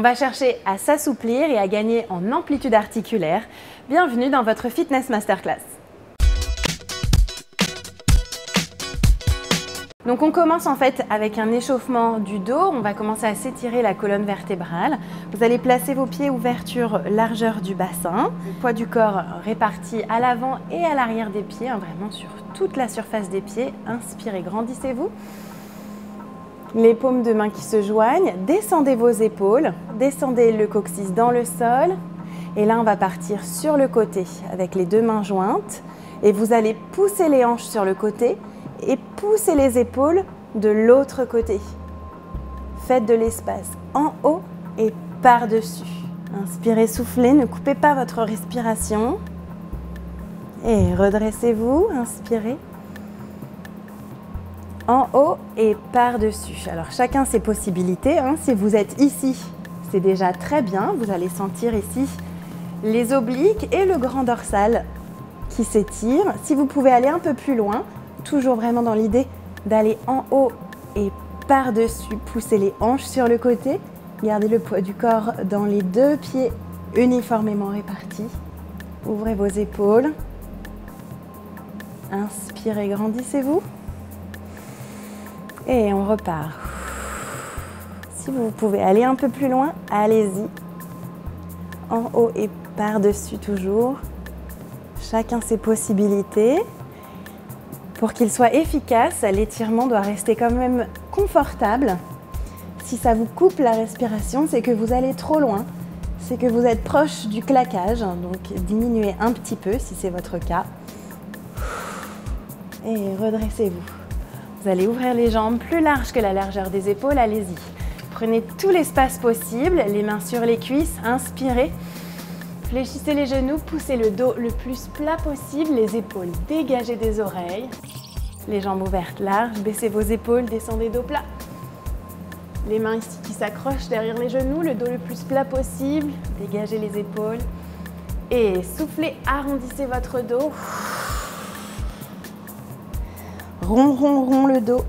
On va chercher à s'assouplir et à gagner en amplitude articulaire. Bienvenue dans votre Fitness Masterclass. Donc on commence en fait avec un échauffement du dos. On va commencer à s'étirer la colonne vertébrale. Vous allez placer vos pieds ouverture largeur du bassin. Le poids du corps réparti à l'avant et à l'arrière des pieds, vraiment sur toute la surface des pieds. Inspirez, grandissez-vous. Les paumes de main qui se joignent, descendez vos épaules, descendez le coccyx dans le sol. Et là, on va partir sur le côté avec les deux mains jointes. Et vous allez pousser les hanches sur le côté et pousser les épaules de l'autre côté. Faites de l'espace en haut et par-dessus. Inspirez, soufflez, ne coupez pas votre respiration. Et redressez-vous, inspirez. En haut et par-dessus. Alors chacun ses possibilités. Si vous êtes ici, c'est déjà très bien. Vous allez sentir ici les obliques et le grand dorsal qui s'étirent. Si vous pouvez aller un peu plus loin, toujours vraiment dans l'idée d'aller en haut et par-dessus, poussez les hanches sur le côté. Gardez le poids du corps dans les deux pieds uniformément répartis. Ouvrez vos épaules. Inspirez, grandissez-vous. Et on repart. Si vous pouvez aller un peu plus loin, allez-y. En haut et par-dessus toujours. Chacun ses possibilités. Pour qu'il soit efficace, l'étirement doit rester quand même confortable. Si ça vous coupe la respiration, c'est que vous allez trop loin. C'est que vous êtes proche du claquage. Donc diminuez un petit peu si c'est votre cas. Et redressez-vous. Vous allez ouvrir les jambes plus larges que la largeur des épaules, allez-y. Prenez tout l'espace possible, les mains sur les cuisses, inspirez. Fléchissez les genoux, poussez le dos le plus plat possible, les épaules dégagées des oreilles. Les jambes ouvertes larges, baissez vos épaules, descendez dos plat. Les mains ici qui s'accrochent derrière les genoux, le dos le plus plat possible, dégagez les épaules. Et soufflez, arrondissez votre dos. Rond, rond, rond le dos.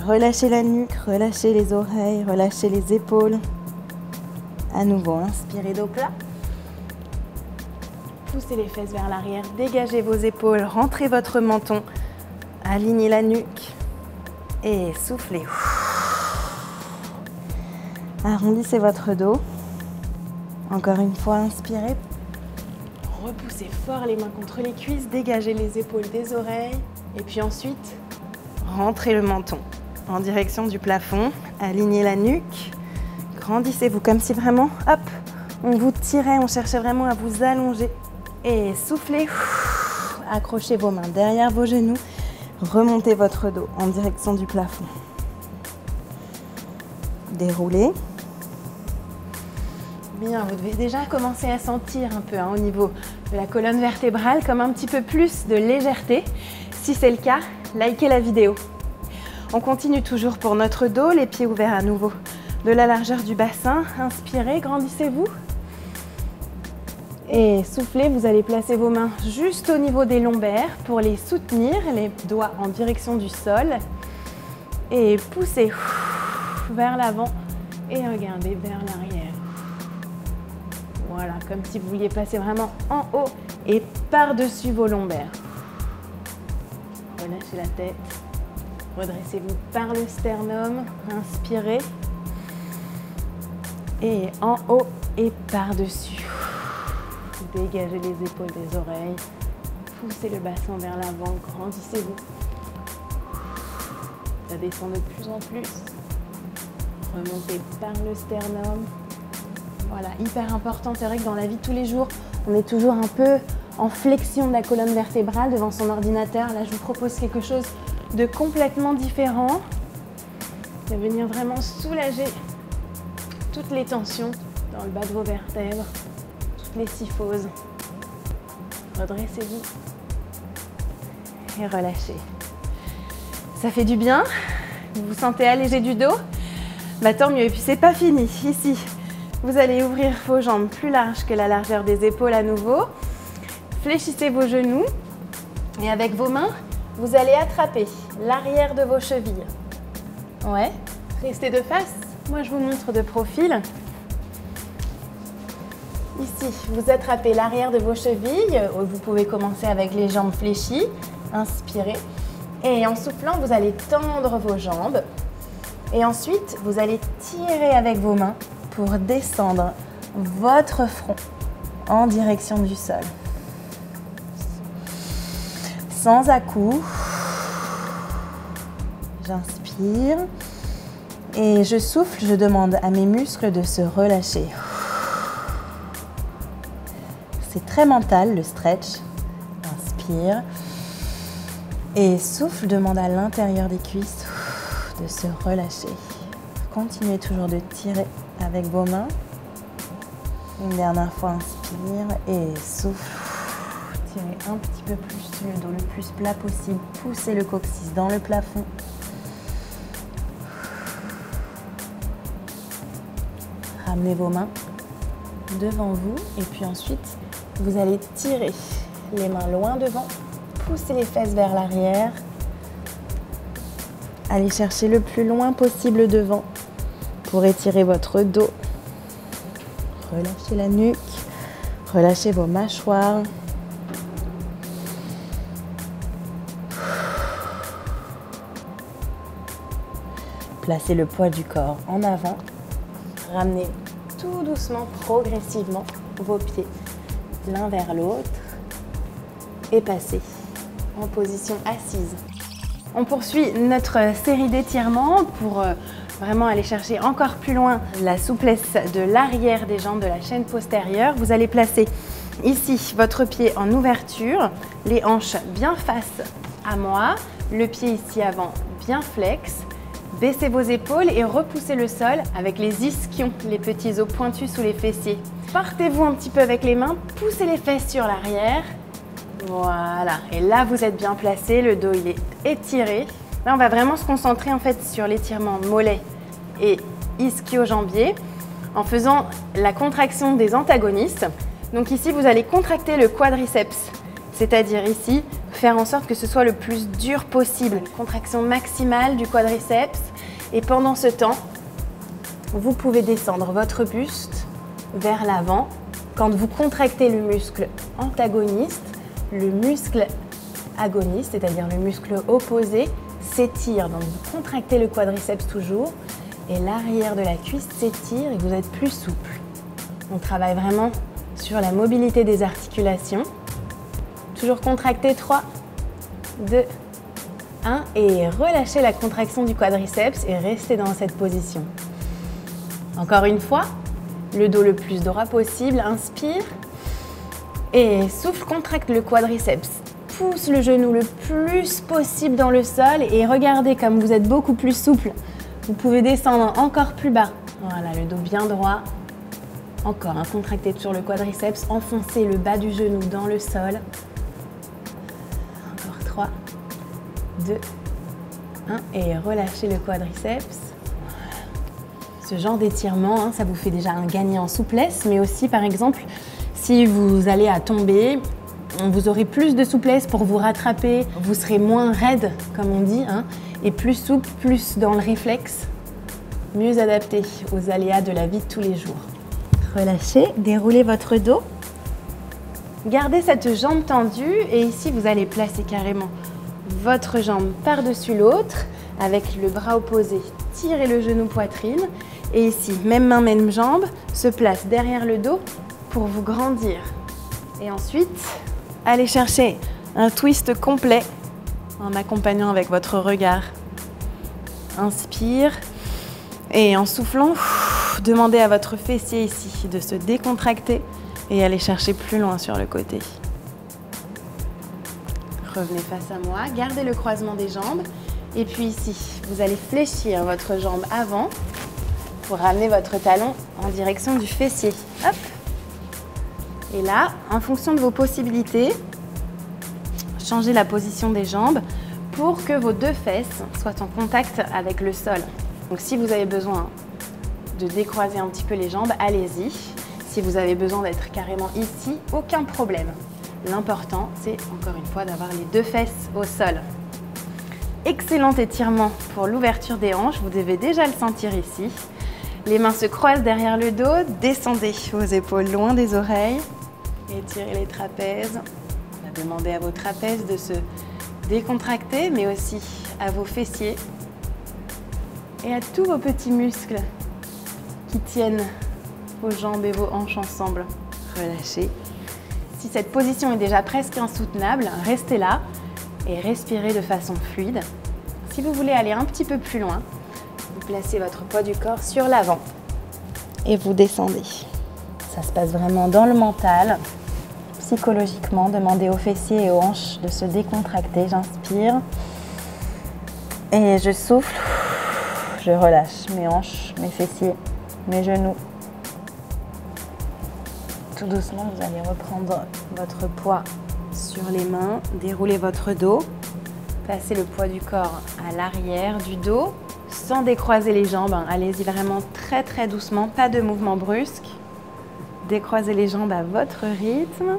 Relâchez la nuque, relâchez les oreilles, relâchez les épaules. À nouveau, inspirez dos plat. Poussez les fesses vers l'arrière, dégagez vos épaules, rentrez votre menton, alignez la nuque et soufflez. Arrondissez votre dos. Encore une fois, inspirez. Repoussez fort les mains contre les cuisses, dégagez les épaules des oreilles. Et puis ensuite, rentrez le menton en direction du plafond, alignez la nuque, grandissez-vous comme si vraiment, hop, on vous tirait, on cherchait vraiment à vous allonger. Et soufflez, accrochez vos mains derrière vos genoux, remontez votre dos en direction du plafond. Déroulez. Bien, vous devez déjà commencer à sentir un peu au niveau de la colonne vertébrale comme un petit peu plus de légèreté. Si c'est le cas, likez la vidéo. On continue toujours pour notre dos, les pieds ouverts à nouveau de la largeur du bassin. Inspirez, grandissez-vous. Et soufflez, vous allez placer vos mains juste au niveau des lombaires pour les soutenir, les doigts en direction du sol. Et poussez vers l'avant et regardez vers l'arrière. Voilà, comme si vous vouliez passer vraiment en haut et par-dessus vos lombaires. Relâchez la tête, redressez-vous par le sternum, inspirez. Et en haut et par-dessus. Dégagez les épaules des oreilles, poussez le bassin vers l'avant, grandissez-vous. Ça descend de plus en plus. Remontez par le sternum. Voilà, hyper important. C'est vrai que dans la vie de tous les jours, on est toujours un peu en flexion de la colonne vertébrale devant son ordinateur. Là, je vous propose quelque chose de complètement différent. De venir vraiment soulager toutes les tensions dans le bas de vos vertèbres, toutes les syphoses. Redressez-vous et relâchez. Ça fait du bien? Vous vous sentez allégé du dos? Bah tant mieux. Et puis c'est pas fini. Ici, vous allez ouvrir vos jambes plus larges que la largeur des épaules à nouveau. Fléchissez vos genoux et avec vos mains, vous allez attraper l'arrière de vos chevilles. Ouais, restez de face. Moi, je vous montre de profil. Ici, vous attrapez l'arrière de vos chevilles. Vous pouvez commencer avec les jambes fléchies. Inspirez. Et en soufflant, vous allez tendre vos jambes. Et ensuite, vous allez tirer avec vos mains pour descendre votre front en direction du sol. Sans à-coups. J'inspire. Et je souffle, je demande à mes muscles de se relâcher. C'est très mental, le stretch. Inspire. Et souffle, demande à l'intérieur des cuisses de se relâcher. Continuez toujours de tirer avec vos mains. Une dernière fois, inspire et souffle. Tirez un petit peu plus le dos le plus plat possible. Poussez le coccyx dans le plafond. Ramenez vos mains devant vous et puis ensuite, vous allez tirer les mains loin devant. Poussez les fesses vers l'arrière. Allez chercher le plus loin possible devant pour étirer votre dos. Relâchez la nuque, relâchez vos mâchoires. Placez le poids du corps en avant. Ramenez tout doucement, progressivement, vos pieds l'un vers l'autre et passez en position assise. On poursuit notre série d'étirements pour vraiment aller chercher encore plus loin la souplesse de l'arrière des jambes, de la chaîne postérieure. Vous allez placer ici votre pied en ouverture, les hanches bien face à moi, le pied ici avant bien flex. Baissez vos épaules et repoussez le sol avec les ischions, les petits os pointus sous les fessiers. Partez-vous un petit peu avec les mains, poussez les fesses sur l'arrière. Voilà, et là vous êtes bien placé, le dos il est étiré. Là on va vraiment se concentrer en fait sur l'étirement mollet et ischio-jambier en faisant la contraction des antagonistes. Donc ici vous allez contracter le quadriceps, c'est-à-dire ici faire en sorte que ce soit le plus dur possible. Contraction maximale du quadriceps et pendant ce temps, vous pouvez descendre votre buste vers l'avant. Quand vous contractez le muscle antagoniste, le muscle agoniste, c'est-à-dire le muscle opposé, s'étire. Donc vous contractez le quadriceps toujours et l'arrière de la cuisse s'étire et vous êtes plus souple. On travaille vraiment sur la mobilité des articulations. Toujours contracté, 3, 2, 1 et relâchez la contraction du quadriceps et restez dans cette position. Encore une fois, le dos le plus droit possible, inspire et souffle, contracte le quadriceps. Pousse le genou le plus possible dans le sol et regardez comme vous êtes beaucoup plus souple. Vous pouvez descendre encore plus bas. Voilà, le dos bien droit. Encore, contractez sur le quadriceps, enfoncez le bas du genou dans le sol. 3, 2, 1 et relâchez le quadriceps. Ce genre d'étirement, ça vous fait déjà un gagné en souplesse, mais aussi par exemple, si vous allez à tomber, vous aurez plus de souplesse pour vous rattraper, vous serez moins raide, comme on dit, et plus souple, plus dans le réflexe, mieux adapté aux aléas de la vie de tous les jours. Relâchez, déroulez votre dos. Gardez cette jambe tendue et ici vous allez placer carrément votre jambe par-dessus l'autre avec le bras opposé. Tirez le genou poitrine et ici, même main, même jambe, se place derrière le dos pour vous grandir. Et ensuite, allez chercher un twist complet en accompagnant avec votre regard. Inspire et en soufflant, demandez à votre fessier ici de se décontracter et allez chercher plus loin sur le côté. Revenez face à moi, gardez le croisement des jambes. Et puis ici, vous allez fléchir votre jambe avant pour ramener votre talon en direction du fessier. Hop. Et là, en fonction de vos possibilités, changez la position des jambes pour que vos deux fesses soient en contact avec le sol. Donc si vous avez besoin de décroiser un petit peu les jambes, allez-y. Si vous avez besoin d'être carrément ici, aucun problème. L'important, c'est encore une fois d'avoir les deux fesses au sol. Excellent étirement pour l'ouverture des hanches, vous devez déjà le sentir ici. Les mains se croisent derrière le dos, descendez vos épaules loin des oreilles, étirez les trapèzes. On va demander à vos trapèzes de se décontracter, mais aussi à vos fessiers et à tous vos petits muscles qui tiennent vos jambes et vos hanches ensemble. Relâchez. Si cette position est déjà presque insoutenable, restez là et respirez de façon fluide. Si vous voulez aller un petit peu plus loin, vous placez votre poids du corps sur l'avant et vous descendez. Ça se passe vraiment dans le mental. Psychologiquement, demandez aux fessiers et aux hanches de se décontracter. J'inspire et je souffle. Je relâche mes hanches, mes fessiers, mes genoux. Tout doucement, vous allez reprendre votre poids sur les mains, dérouler votre dos, placez le poids du corps à l'arrière du dos, sans décroiser les jambes. Allez-y vraiment très très doucement, pas de mouvement brusque. Décroisez les jambes à votre rythme.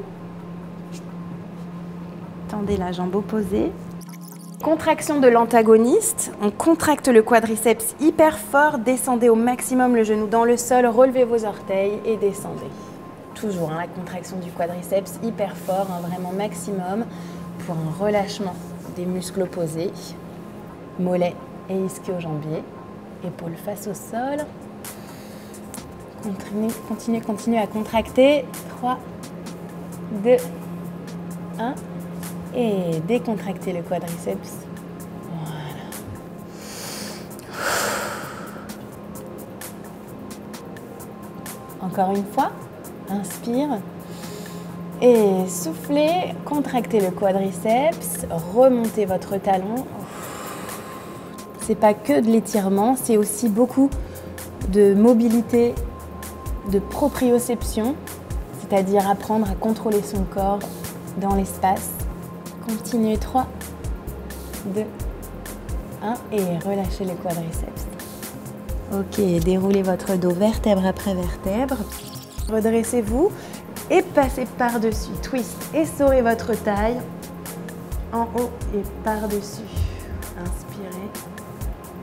Tendez la jambe opposée. Contraction de l'antagoniste, on contracte le quadriceps hyper fort, descendez au maximum le genou dans le sol, relevez vos orteils et descendez. Toujours la contraction du quadriceps hyper fort, vraiment maximum pour un relâchement des muscles opposés, mollets et ischio-jambiers, épaules face au sol. Continuez à contracter. 3, 2, 1 et décontractez le quadriceps. Voilà. Encore une fois. Inspire et soufflez, contractez le quadriceps, remontez votre talon. C'est pas que de l'étirement, c'est aussi beaucoup de mobilité, de proprioception, c'est-à-dire apprendre à contrôler son corps dans l'espace. Continuez, 3, 2, 1 et relâchez le quadriceps. Ok, déroulez votre dos vertèbre après vertèbre. Redressez-vous et passez par-dessus. Twist, essorez votre taille en haut et par-dessus. Inspirez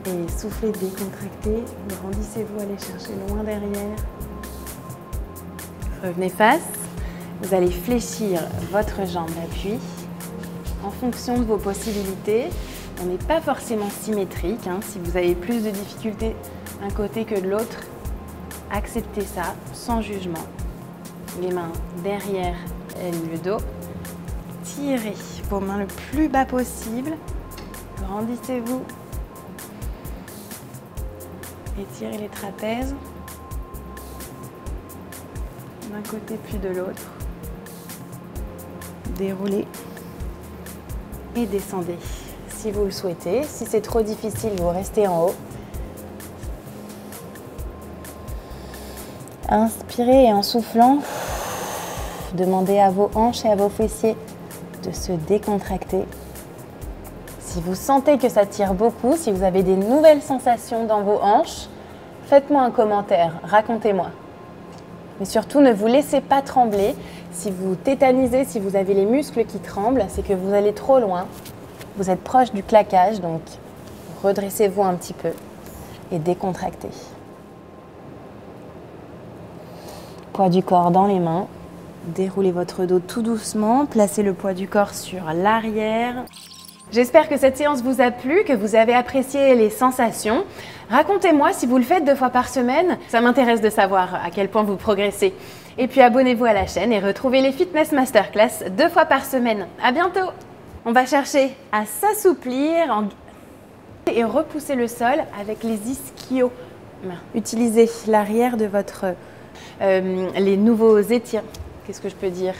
et soufflez, décontractez. Grandissez-vous, allez chercher loin derrière. Revenez face. Vous allez fléchir votre jambe d'appui en fonction de vos possibilités. On n'est pas forcément symétrique. Si vous avez plus de difficultés d'un côté que de l'autre, acceptez ça sans jugement. Les mains derrière le dos. Tirez vos mains le plus bas possible. Grandissez-vous. Étirez les trapèzes. D'un côté puis de l'autre. Déroulez et descendez si vous le souhaitez. Si c'est trop difficile, vous restez en haut. Inspirez et en soufflant, demandez à vos hanches et à vos fessiers de se décontracter. Si vous sentez que ça tire beaucoup, si vous avez des nouvelles sensations dans vos hanches, faites-moi un commentaire, racontez-moi. Mais surtout, ne vous laissez pas trembler. Si vous tétanisez, si vous avez les muscles qui tremblent, c'est que vous allez trop loin. Vous êtes proche du claquage, donc redressez-vous un petit peu et décontractez. Poids du corps dans les mains. Déroulez votre dos tout doucement. Placez le poids du corps sur l'arrière. J'espère que cette séance vous a plu, que vous avez apprécié les sensations. Racontez-moi si vous le faites 2 fois par semaine. Ça m'intéresse de savoir à quel point vous progressez. Et puis abonnez-vous à la chaîne et retrouvez les Fitness Masterclass 2 fois par semaine. À bientôt! On va chercher à s'assouplir et repousser le sol avec les ischios. Utilisez l'arrière de votre... les nouveaux étirements. Qu'est-ce que je peux dire ?